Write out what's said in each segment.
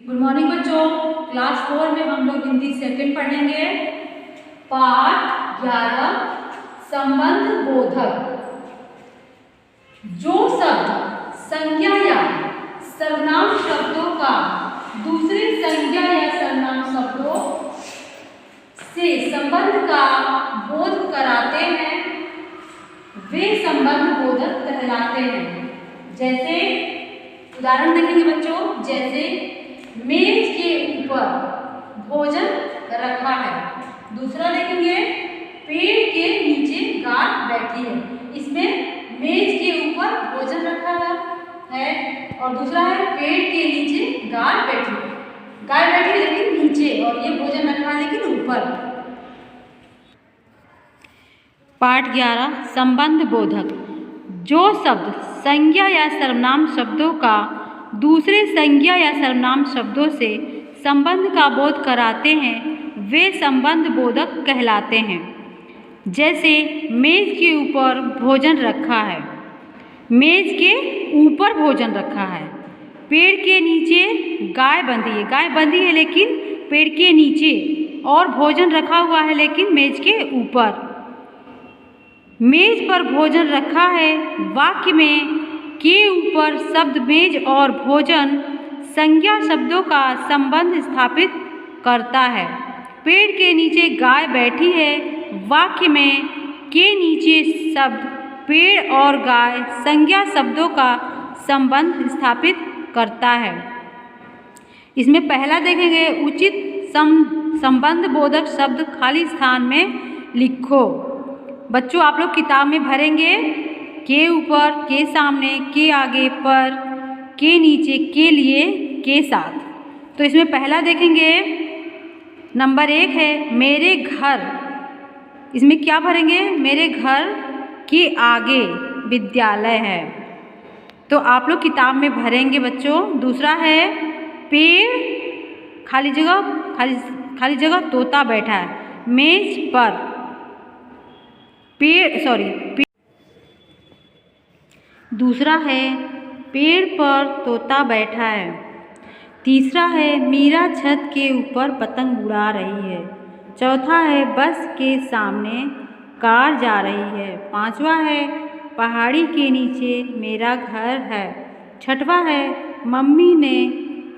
Good morning बच्चों। Class 4 में हम लोग हिंदी सेकंड पढ़ेंगे। पाठ 11 संबंध बोधक। जो शब्द संज्ञा या सर्वनाम शब्दों का दूसरे संज्ञा या सर्वनाम शब्दों से संबंध का बोध कराते हैं वे संबंध बोधक कहलाते हैं। जैसे उदाहरण देखेंगे बच्चों, जैसे मेज के ऊपर भोजन रखा है। दूसरा देखेंगे, पेड़ के नीचे गाय बैठी है। इसमें मेज के ऊपर भोजन रखा है और दूसरा है पेड़ के नीचे गाय बैठी है। गाय बैठी है लेकिन नीचे और ये भोजन रखा है लेकिन ऊपर। पाठ 11 संबंध बोधक। जो शब्द संज्ञा या सर्वनाम शब्दों का दूसरे संज्ञा या सर्वनाम शब्दों से संबंध का बोध कराते हैं वे संबंध बोधक कहलाते हैं। जैसे मेज के ऊपर भोजन रखा है, मेज के ऊपर भोजन रखा है। पेड़ के नीचे गाय बंधी है लेकिन पेड़ के नीचे, और भोजन रखा हुआ है लेकिन मेज के ऊपर। मेज पर भोजन रखा है वाक्य में के ऊपर शब्द मेज और भोजन संज्ञा शब्दों का संबंध स्थापित करता है। पेड़ के नीचे गाय बैठी है वाक्य में के नीचे शब्द पेड़ और गाय संज्ञा शब्दों का संबंध स्थापित करता है। इसमें पहला देखेंगे, उचित संबंध बोधक शब्द खाली स्थान में लिखो। बच्चों आप लोग किताब में भरेंगे के ऊपर, के सामने, के आगे, पर, के नीचे, के लिए, के साथ। तो इसमें पहला देखेंगे, नंबर 1 है मेरे घर। इसमें क्या भरेंगे? मेरे घर के आगे विद्यालय है, तो आप लोग किताब में भरेंगे बच्चों। दूसरा है पेड़, खाली जगह तोता बैठा है। मेज पर दूसरा है पेड़ पर तोता बैठा है। तीसरा है मीरा छत के ऊपर पतंग उड़ा रही है। चौथा है बस के सामने कार जा रही है। पांचवा है पहाड़ी के नीचे मेरा घर है। छठवा है मम्मी ने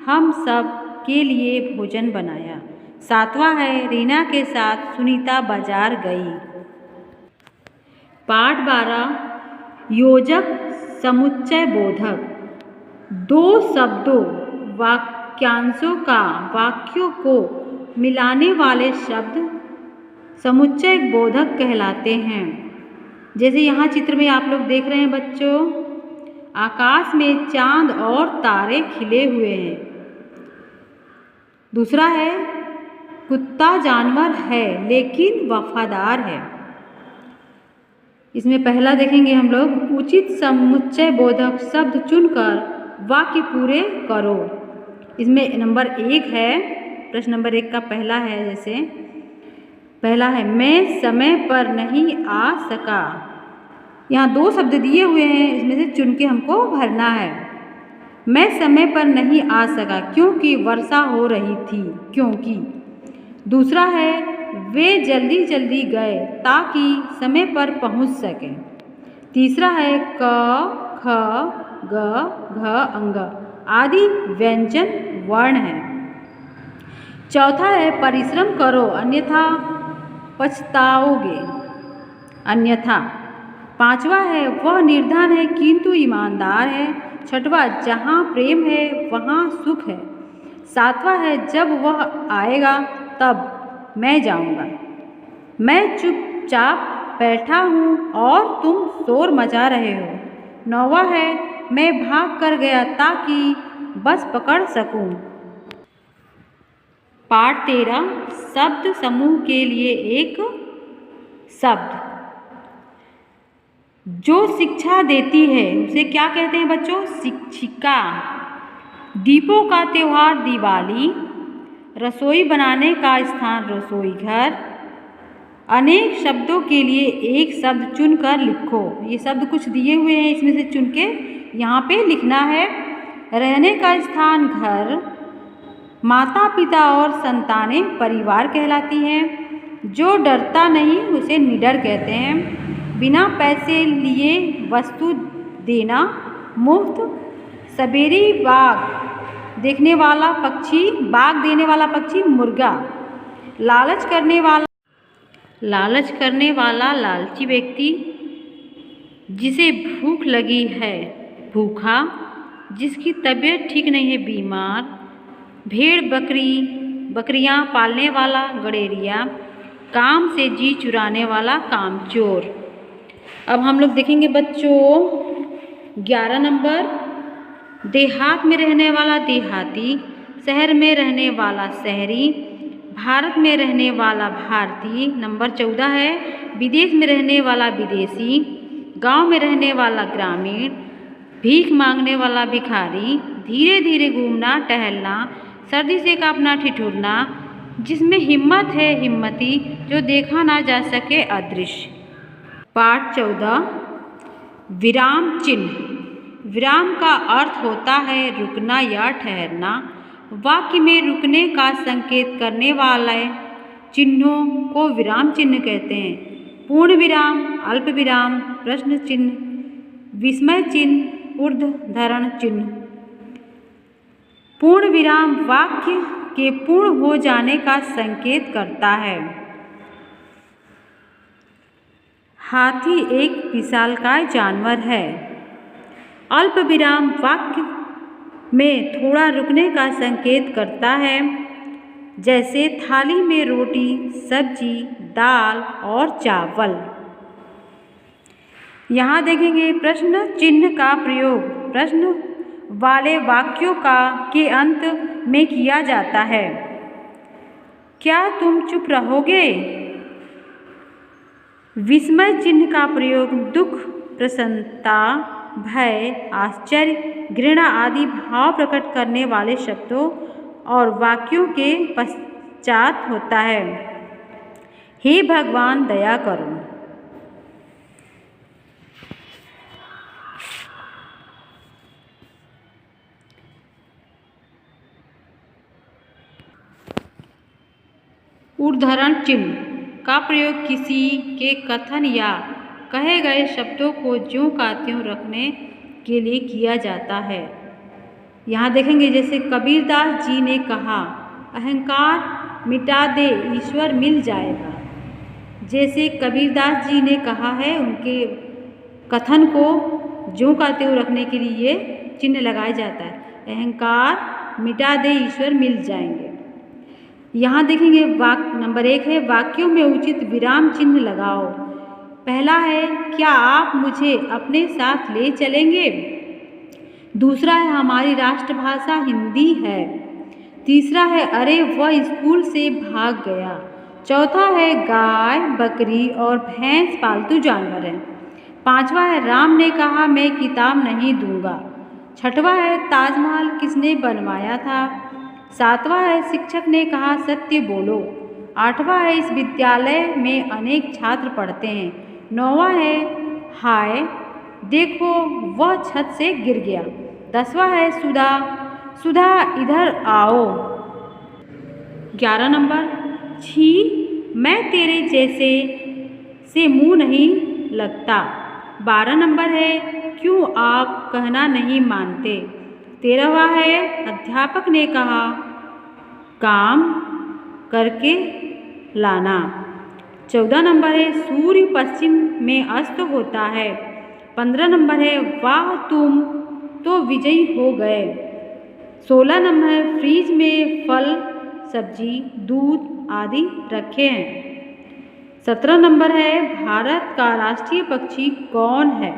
हम सब के लिए भोजन बनाया। सातवां है रीना के साथ सुनीता बाजार गई। पाठ 12 योजक समुच्चय बोधक। दो शब्दों वाक्यांशों का वाक्यों को मिलाने वाले शब्द समुच्चय बोधक कहलाते हैं। जैसे यहाँ चित्र में आप लोग देख रहे हैं बच्चों, आकाश में चांद और तारे खिले हुए हैं। दूसरा है कुत्ता जानवर है लेकिन वफादार है। इसमें पहला देखेंगे हम लोग, उचित समुच्चय बोधक शब्द चुनकर वाक्य पूरे करो। इसमें नंबर 1 है, प्रश्न नंबर 1 का पहला है। जैसे पहला है मैं समय पर नहीं आ सका। यहाँ 2 शब्द दिए हुए हैं, इसमें से चुन के हमको भरना है। मैं समय पर नहीं आ सका क्योंकि वर्षा हो रही थी, क्योंकि। दूसरा है वे जल्दी जल्दी गए ताकि समय पर पहुंच सकें। तीसरा है क, ख, ग, घ, अंग आदि व्यंजन वर्ण हैं। चौथा है परिश्रम करो अन्यथा पछताओगे, अन्यथा। पांचवा है वह निर्धन है किंतु ईमानदार है। छठवा जहाँ प्रेम है वहाँ सुख है। सातवां है जब वह आएगा तब मैं जाऊंगा। मैं चुपचाप बैठा हूँ और तुम शोर मचा रहे हो। नौवां है मैं भाग कर गया ताकि बस पकड़ सकूं। पाठ 13 शब्द समूह के लिए एक शब्द। जो शिक्षा देती है उसे क्या कहते हैं बच्चों? शिक्षिका। दीपों का त्योहार दिवाली। रसोई बनाने का स्थान रसोई घर। अनेक शब्दों के लिए एक शब्द चुनकर लिखो। ये शब्द कुछ दिए हुए हैं, इसमें से चुन के यहाँ पे लिखना है। रहने का स्थान घर, माता पिता और संतानें परिवार कहलाती हैं। जो डरता नहीं उसे निडर कहते हैं। बिना पैसे लिए वस्तु देना मुफ्त। सवेरे बाग देने वाला पक्षी मुर्गा। लालच करने वाला लालची व्यक्ति। जिसे भूख लगी है भूखा। जिसकी तबीयत ठीक नहीं है बीमार। भेड़ बकरियां पालने वाला गडेरिया। काम से जी चुराने वाला कामचोर। अब हम लोग देखेंगे बच्चों 11 नंबर, देहात में रहने वाला देहाती। शहर में रहने वाला शहरी। भारत में रहने वाला भारतीय। नंबर 14 है, विदेश में रहने वाला विदेशी। गांव में रहने वाला ग्रामीण। भीख मांगने वाला भिखारी। धीरे धीरे घूमना टहलना। सर्दी से कांपना ठिठुरना। जिसमें हिम्मत है हिम्मती। जो देखा ना जा सके अदृश्य। पाठ 14, विराम चिन्ह। विराम का अर्थ होता है रुकना या ठहरना। वाक्य में रुकने का संकेत करने वाले चिन्हों को विराम चिन्ह कहते हैं। पूर्ण विराम, अल्प विराम, प्रश्न चिन्ह, विस्मय चिन्ह, ऊर्ध्वधरण चिन्ह। पूर्ण विराम वाक्य के पूर्ण हो जाने का संकेत करता है। हाथी एक विशालकाय जानवर है। अल्प विराम वाक्य में थोड़ा रुकने का संकेत करता है, जैसे थाली में रोटी, सब्जी, दाल और चावल। यहाँ देखेंगे प्रश्न चिन्ह का प्रयोग प्रश्न वाले वाक्यों के अंत में किया जाता है। क्या तुम चुप रहोगे? विस्मय चिन्ह का प्रयोग दुख, प्रसन्नता, भय, आश्चर्य, घृणा आदि भाव प्रकट करने वाले शब्दों और वाक्यों के पश्चात होता है। हे भगवान दया करो। ऊर्ध्वधरण चिन्ह का प्रयोग किसी के कथन या कहे गए शब्दों को ज्यों का त्यों रखने के लिए किया जाता है। यहाँ देखेंगे जैसे कबीरदास जी ने कहा, अहंकार मिटा दे ईश्वर मिल जाएगा। जैसे कबीरदास जी ने कहा है, उनके कथन को ज्यों का त्यों रखने के लिए चिन्ह लगाया जाता है। अहंकार मिटा दे ईश्वर मिल जाएंगे। यहाँ देखेंगे नंबर 1 है, वाक्यों में उचित विराम चिन्ह लगाओ। पहला है, क्या आप मुझे अपने साथ ले चलेंगे? दूसरा है, हमारी राष्ट्रभाषा हिंदी है। तीसरा है, अरे वह स्कूल से भाग गया। चौथा है, गाय, बकरी और भैंस पालतू जानवर हैं। पांचवा है, राम ने कहा मैं किताब नहीं दूंगा। छठवा है, ताजमहल किसने बनवाया था? सातवां है, शिक्षक ने कहा सत्य बोलो। आठवां है, इस विद्यालय में अनेक छात्र पढ़ते हैं। नौवां है, हाय देखो वह छत से गिर गया। 10वां है, सुधा इधर आओ। 11 नंबर, छी मैं तेरे जैसे से मुंह नहीं लगता। 12 नंबर है, क्यों आप कहना नहीं मानते। 13वां है, अध्यापक ने कहा काम करके लाना। 14 नंबर है, सूर्य पश्चिम में अस्त होता है। 15 नंबर है, वाह तुम तो विजयी हो गए। 16 नंबर है, फ्रिज में फल, सब्जी, दूध आदि रखे हैं। 17 नंबर है, भारत का राष्ट्रीय पक्षी कौन है?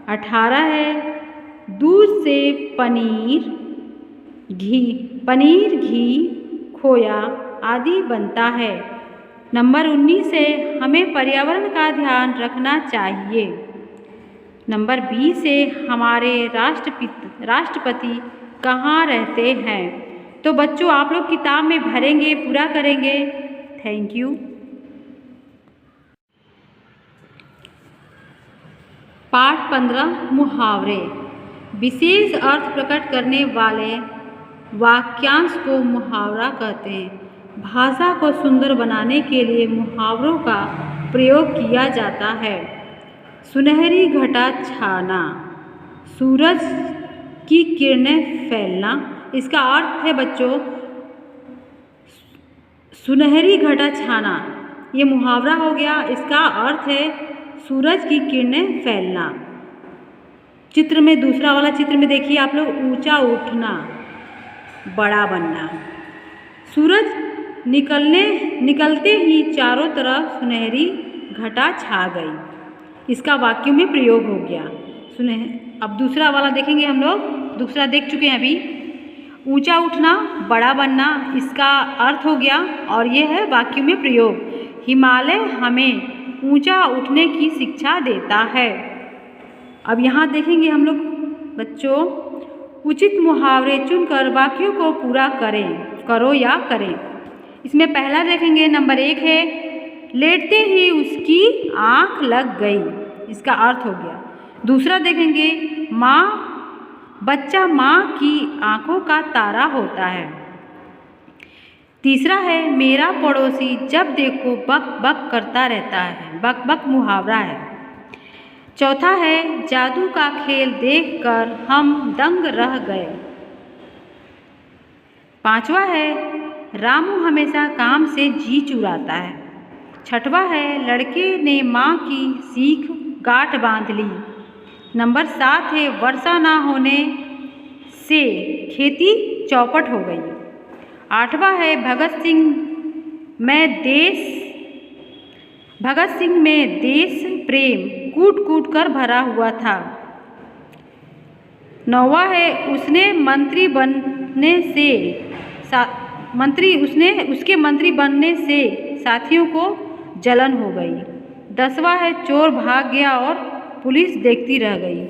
18 है, दूध से पनीर, घी, खोया आदि बनता है। नंबर 19 है, हमें पर्यावरण का ध्यान रखना चाहिए। नंबर 20 है, हमारे राष्ट्रपति कहाँ रहते हैं? तो बच्चों आप लोग किताब में भरेंगे, पूरा करेंगे। Thank you. पाठ 15 मुहावरे। विशेष अर्थ प्रकट करने वाले वाक्यांश को मुहावरा कहते हैं। भाषा को सुंदर बनाने के लिए मुहावरों का प्रयोग किया जाता है। सुनहरी घटा छाना, सूरज की किरणें फैलना। इसका अर्थ है बच्चों, सुनहरी घटा छाना ये मुहावरा हो गया। इसका अर्थ है सूरज की किरणें फैलना। चित्र में दूसरा वाला चित्र में देखिए आप लोग, ऊंचा उठना, बड़ा बनना। सूरज निकलते ही चारों तरफ सुनहरी घटा छा गई। इसका वाक्यों में प्रयोग हो गया। अब दूसरा वाला देखेंगे हम लोग। दूसरा देख चुके हैं अभी। ऊंचा उठना, बड़ा बनना, इसका अर्थ हो गया और ये है वाक्यों में प्रयोग। हिमालय हमें ऊंचा उठने की शिक्षा देता है। अब यहाँ देखेंगे हम लोग बच्चों, उचित मुहावरे चुनकर वाक्यों को पूरा करो या करें। इसमें पहला देखेंगे, नंबर 1 है, लेटते ही उसकी आँख लग गई। इसका अर्थ हो गया। दूसरा देखेंगे, बच्चा माँ की आँखों का तारा होता है। तीसरा है, मेरा पड़ोसी जब देखो बक बक करता रहता है। बक बक मुहावरा है। चौथा है, जादू का खेल देखकर हम दंग रह गए। पांचवा है, रामू हमेशा काम से जी चुराता है। छठवा है, लड़के ने माँ की सीख गांठ बांध ली। नंबर 7 है, वर्षा ना होने से खेती चौपट हो गई। आठवां है, भगत सिंह में देश प्रेम कूट कूट कर भरा हुआ था। 9वां है, उसके मंत्री बनने से साथियों को जलन हो गई। 10वां है, चोर भाग गया और पुलिस देखती रह गई।